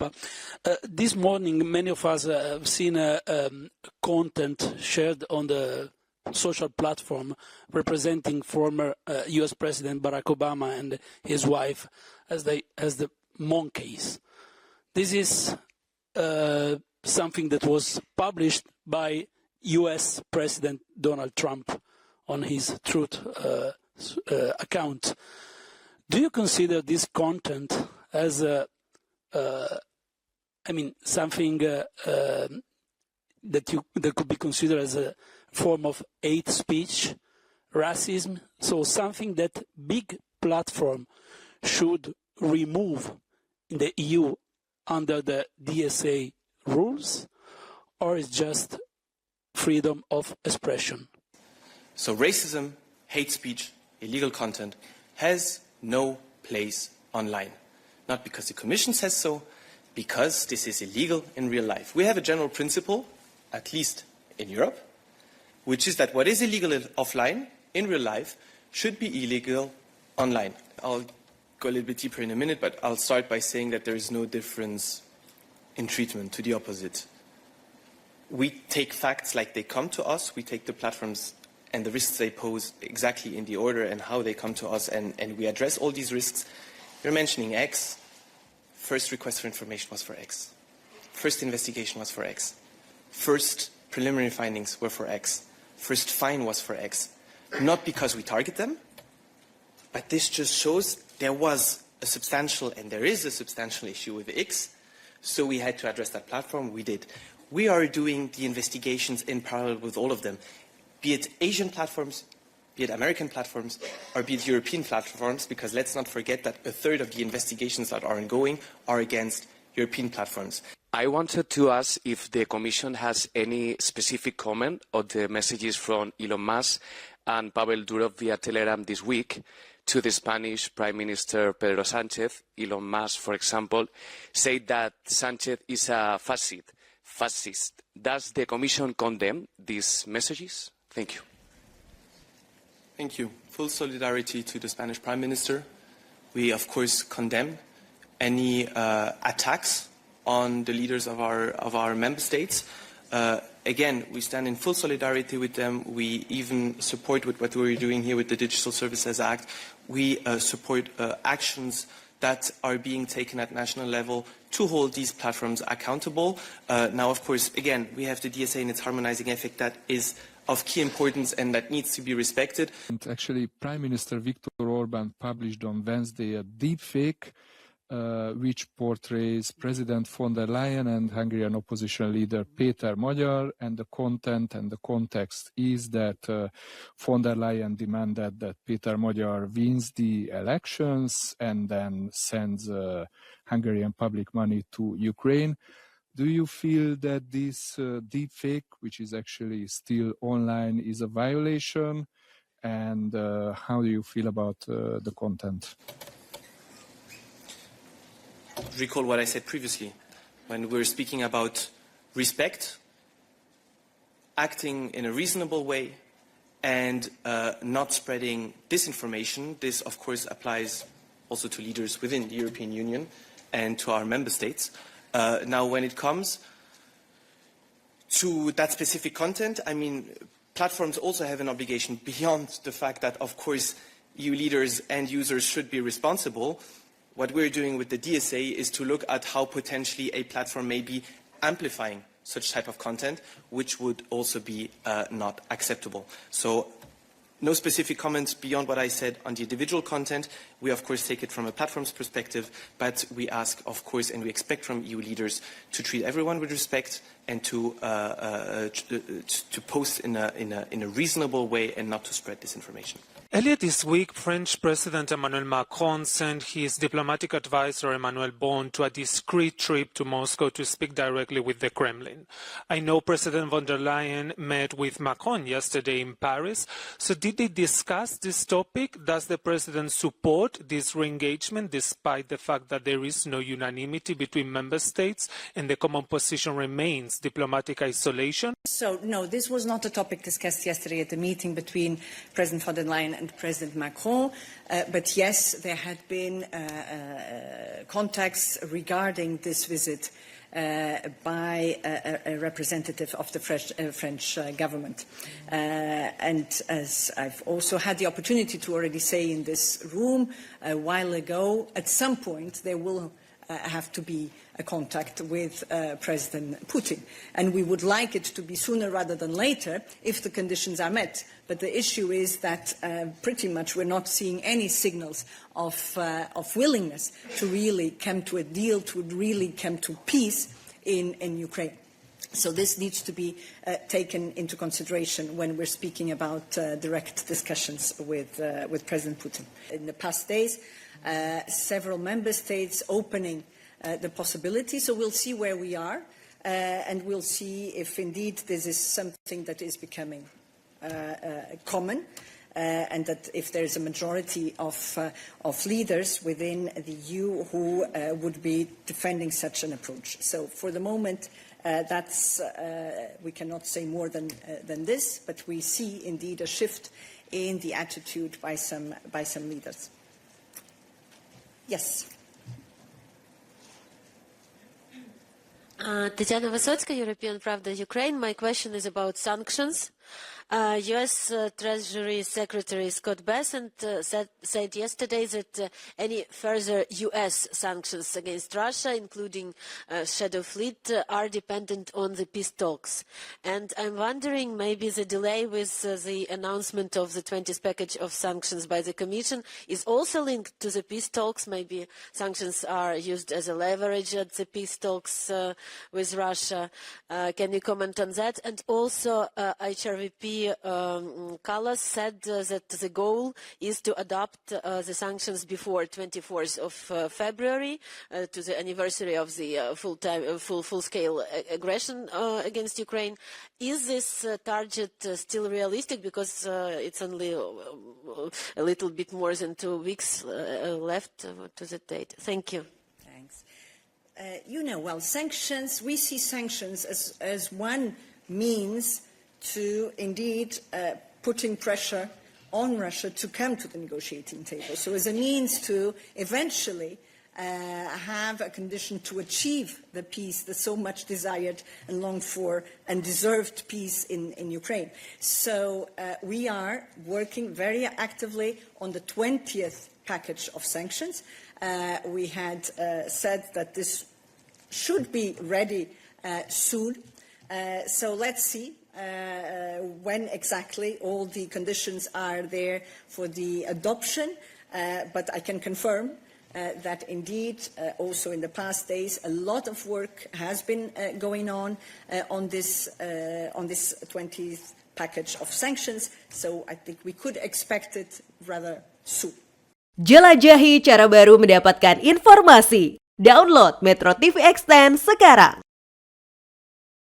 Europa. This morning, many of us have seen content shared on the social platform representing former U.S. President Barack Obama and his wife as the monkeys. This is something that was published by U.S. President Donald Trump on his Truth account. Do you consider this content as something that could be considered as a form of hate speech, racism? So something that big platform should remove in the EU under the DSA rules, or is just freedom of expression? So racism, hate speech, illegal content has no place online. Not because the Commission says so, because this is illegal in real life. We have a general principle, at least in Europe, which is that what is illegal offline, in real life, should be illegal online. I'll go a little bit deeper in a minute, but I'll start by saying that there is no difference in treatment, to the opposite. We take facts like they come to us, we take the platforms and the risks they pose exactly in the order and how they come to us, and we address all these risks. You're mentioning X. First request for information was for X. First investigation was for X. First preliminary findings were for X. First fine was for X. Not because we target them, but this just shows there was a substantial, and there is a substantial issue with X, so we had to address that platform. We did. We are doing the investigations in parallel with all of them, be it Asian platforms, be it American platforms, or be it European platforms, because let's not forget that a third of the investigations that are ongoing are against European platforms. I wanted to ask if the Commission has any specific comment on the messages from Elon Musk and Pavel Durov via Telegram this week to the Spanish Prime Minister Pedro Sánchez. Elon Musk, for example, said that Sánchez is a fascist. Does the Commission condemn these messages? Thank you. Thank you. Full solidarity to the Spanish Prime Minister. We, of course, condemn any attacks on the leaders of our member states. Again, we stand in full solidarity with them. We even support with what we're doing here with the Digital Services Act. We support actions that are being taken at national level to hold these platforms accountable. Now, of course, again, we have the DSA and its harmonizing effect that is of key importance and that needs to be respected. And actually, Prime Minister Viktor Orbán published on Wednesday a deepfake which portrays President von der Leyen and Hungarian opposition leader Péter Magyar, and the content and the context is that von der Leyen demanded that Péter Magyar wins the elections and then sends Hungarian public money to Ukraine. Do you feel that this deepfake, which is actually still online, is a violation? And how do you feel about the content? Recall what I said previously when we were speaking about respect, acting in a reasonable way, and not spreading disinformation. This, of course, applies also to leaders within the European Union and to our member states. Now, when it comes to that specific content, I mean, platforms also have an obligation beyond the fact that, of course, EU leaders and users should be responsible. What we're doing with the DSA is to look at how potentially a platform may be amplifying such type of content, which would also be not acceptable. So no specific comments beyond what I said on the individual content. We, of course, take it from a platform's perspective, but we ask, of course, and we expect from EU leaders to treat everyone with respect and to post in a reasonable way and not to spread disinformation. Earlier this week, French President Emmanuel Macron sent his diplomatic advisor Emmanuel Bon to a discreet trip to Moscow to speak directly with the Kremlin. I know President von der Leyen met with Macron yesterday in Paris. So did they discuss this topic? Does the president support this re-engagement despite the fact that there is no unanimity between member states and the common position remains diplomatic isolation? So, no, this was not a topic discussed yesterday at the meeting between President von der Leyen and President Macron. But yes, there had been contacts regarding this visit by a representative of the French government. And as I've also had the opportunity to already say in this room a while ago, at some point there will have to be a contact with President Putin. And we would like it to be sooner rather than later if the conditions are met. But the issue is that pretty much we're not seeing any signals of willingness to really come to a deal, to really come to peace in Ukraine. So this needs to be taken into consideration when we're speaking about direct discussions with President Putin. In the past days, several member states opening the possibility, so we'll see where we are, and we'll see if indeed this is something that is becoming common, and that if there's a majority of leaders within the EU who would be defending such an approach. So for the moment, we cannot say more than this, but we see indeed a shift in the attitude by some leaders. Yes. Tatiana Vysotska, European Pravda, Ukraine. My question is about sanctions. U.S. Treasury Secretary Scott Bessent said yesterday that any further U.S. sanctions against Russia, including Shadow Fleet, are dependent on the peace talks. And I'm wondering, maybe the delay with the announcement of the 20th package of sanctions by the Commission is also linked to the peace talks. Maybe sanctions are used as a leverage at the peace talks with Russia. Can you comment on that? And also, HRVP Kallas said that the goal is to adopt the sanctions before 24th of February, to the anniversary of the full-scale aggression against Ukraine. Is this target still realistic? Because it's only a little bit more than 2 weeks left to the date. Thank you. Thanks. Well, sanctions, we see sanctions as one means to indeed putting pressure on Russia to come to the negotiating table. So as a means to eventually have a condition to achieve the peace, the so much desired and longed for and deserved peace in Ukraine. So we are working very actively on the 20th package of sanctions. We had said that this should be ready soon. So let's see when exactly all the conditions are there for the adoption, but I can confirm that indeed also in the past days a lot of work has been going on this 20th package of sanctions, so I think we could expect it rather soon. Jelajahi cara baru mendapatkan informasi. Download Metro TV Extend sekarang.